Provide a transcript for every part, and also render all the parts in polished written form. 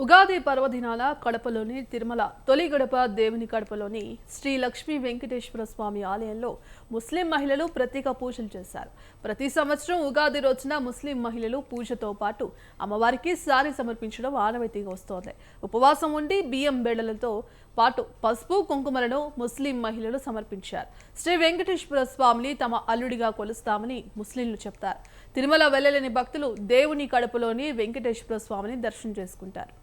ఉగాది పర్వదినాల కడపలోని తిరుమల తొలి గడప దేవుని కడపలోని శ్రీ లక్ష్మీ వెంకటేశ్వర స్వామి ఆలయంలో ముస్లిం మహిళలు ప్రత్యేక పూజలు చేశారు. ప్రతి సంవత్సరం ఉగాది రోజున ముస్లిం మహిళలు పూజతో పాటు అమ్మవారికి సారి సమర్పించడం ఆనవాయితీగా వస్తోంది. ఉపవాసం ఉండి బియ్యం బేడలతో పాటు పసుపు కుంకుమలను ముస్లిం మహిళలు సమర్పించారు. శ్రీ వెంకటేశ్వర స్వామిని తమ అల్లుడిగా కొలుస్తామని ముస్లింలు చెప్తారు. తిరుమల వెళ్లలేని భక్తులు దేవుని కడపలోని వెంకటేశ్వర స్వామిని దర్శనం చేసుకుంటారు.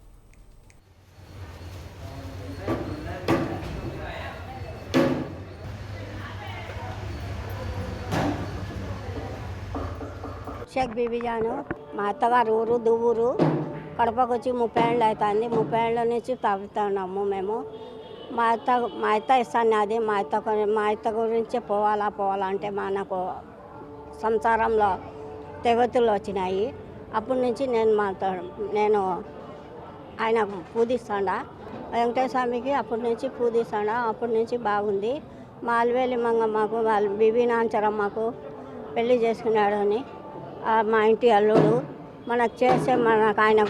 షేక్ బీబీ జాను మా అత్తగారు ఊరు దువ్వూరు. కడపకు వచ్చి 30 ఏళ్ళు అవుతుంది. 30 ఏళ్ళ నుంచి తాగుతున్నాము మేము. మా అత్త ఇస్తాను అది మా అత్త గురించే పోవాలంటే నాకు సంసారంలో తెగతులు వచ్చినాయి. అప్పటి నుంచి నేను ఆయన పూజిస్తాడా వెంకటేశ్వర స్వామికి అప్పటి నుంచి పూజిస్తాడా. అప్పటి నుంచి బాగుంది. మా అల్వేలి మంగమ్మకు వాళ్ళ బీబీ నాంచరమ్మకు పెళ్లి చేసుకున్నాడు అని మా ఇంటి అల్లుడు మనకు చేసే మనకు ఆయన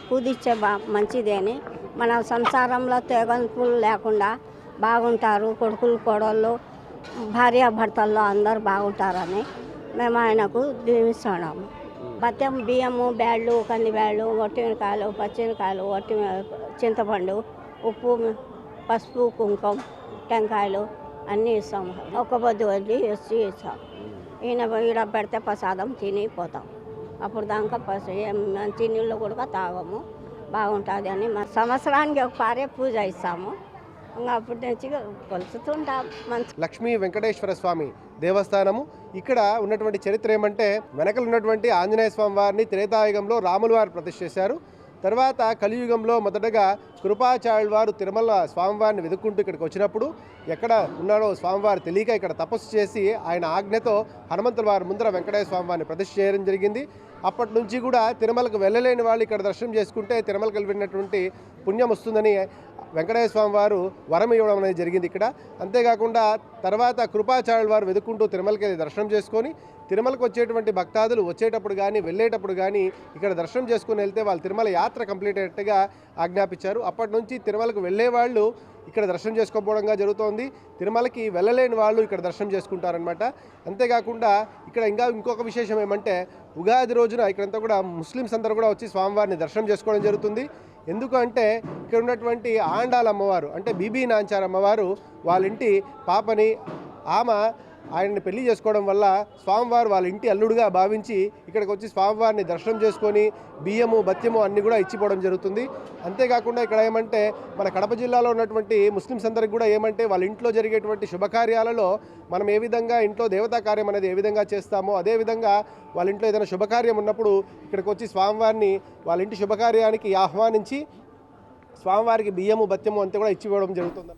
పూజించే మంచిదే అని మన సంసారంలో తెగంపులు లేకుండా బాగుంటారు. కొడుకులు కోడళ్ళు భార్యాభర్తల్లో అందరూ బాగుంటారని మేము ఆయనకు దీవిస్తున్నాము. బత్యం బియ్యము బ్యాళ్ళు కంది బ్యాళ్ళు ఒట్టిమిరకాయలు పచ్చిమిరకాయలు చింతపండు ఉప్పు పసుపు కుంకుమ టెంకాయలు అన్నీ ఇస్తాము. ఒక్క పొద్దు వడ్డీ ఇస్తాం. ఈడ పెడితే ప్రసాదం తినిపోతాం. అప్పుడు దాకా మంచి నీళ్ళు కూడా తాగము. బాగుంటుంది అని మా సంవత్సరానికి ఒకసారి పూజ ఇస్తాము. ఇంకా అప్పటి నుంచి కొలుస్తుంటాం. మంచి లక్ష్మీ వెంకటేశ్వర స్వామి దేవస్థానము. ఇక్కడ ఉన్నటువంటి చరిత్ర ఏమంటే వెనకలు ఉన్నటువంటి ఆంజనేయ స్వామి వారిని త్రేతాయుగంలో రాములు వారు ప్రతిష్ఠ చేశారు. తర్వాత కలియుగంలో మొదటగా కృపాచార్యుల వారు తిరుమల స్వామివారిని వెతుక్కుంటూ ఇక్కడికి వచ్చినప్పుడు ఎక్కడ ఉన్నాడో స్వామివారు తెలియక ఇక్కడ తపస్సు చేసి ఆయన ఆజ్ఞతో హనుమంతుల వారి ముందర వెంకటేశ్వర స్వామివారిని ప్రతిష్ఠ చేయడం జరిగింది. అప్పటి నుంచి కూడా తిరుమలకు వెళ్ళలేని వాళ్ళు ఇక్కడ దర్శనం చేసుకుంటే తిరుమలకు వెళ్ళినటువంటి పుణ్యం వస్తుందని వెంకటేశ్వర స్వామి వారు వరం ఇవ్వడం అనేది జరిగింది ఇక్కడ. అంతేకాకుండా తర్వాత కృపాచార్యుల వారు వెతుక్కుంటూ తిరుమలకి దర్శనం చేసుకొని తిరుమలకు వచ్చేటువంటి భక్తాదులు వచ్చేటప్పుడు కానీ వెళ్ళేటప్పుడు కానీ ఇక్కడ దర్శనం చేసుకుని వెళ్తే వాళ్ళు తిరుమల యాత్ర కంప్లీట్ అయ్యేట్టుగా ఆజ్ఞాపించారు. అప్పటి నుంచి తిరుమలకు వెళ్ళే వాళ్ళు ఇక్కడ దర్శనం చేసుకోకపోవడంగా జరుగుతోంది. తిరుమలకి వెళ్ళలేని వాళ్ళు ఇక్కడ దర్శనం చేసుకుంటారనమాట. అంతేకాకుండా ఇక్కడ ఇంకొక విశేషం ఏమంటే ఉగాది రోజున ఇక్కడంతా కూడా ముస్లిమ్స్ అందరూ కూడా వచ్చి స్వామివారిని దర్శనం చేసుకోవడం జరుగుతుంది. ఎందుకు అంటే ఇక్కడ ఉన్నటువంటి ఆండాల అమ్మవారు అంటే బీబీ నాంచార్ అమ్మవారు వాళ్ళ ఇంటి పాపని ఆమె ఆయన్ని పెళ్లి చేసుకోవడం వల్ల స్వామివారు వాళ్ళ ఇంటి అల్లుడుగా భావించి ఇక్కడికి వచ్చి స్వామివారిని దర్శనం చేసుకొని బియ్యము బత్యము అన్నీ కూడా ఇచ్చిపోవడం జరుగుతుంది. అంతేకాకుండా ఇక్కడ ఏమంటే మన కడప జిల్లాలో ఉన్నటువంటి ముస్లిమ్స్ అందరికి కూడా ఏమంటే వాళ్ళ ఇంట్లో జరిగేటువంటి శుభకార్యాలలో మనం ఏ విధంగా ఇంట్లో దేవతా కార్యం అనేది ఏ విధంగా చేస్తామో అదేవిధంగా వాళ్ళ ఇంట్లో ఏదైనా శుభకార్యం ఉన్నప్పుడు ఇక్కడికి వచ్చి స్వామివారిని వాళ్ళ ఇంటి శుభకార్యానికి ఆహ్వానించి స్వామివారికి బియ్యము బత్యము అంతా కూడా ఇచ్చిపోవడం జరుగుతుంది.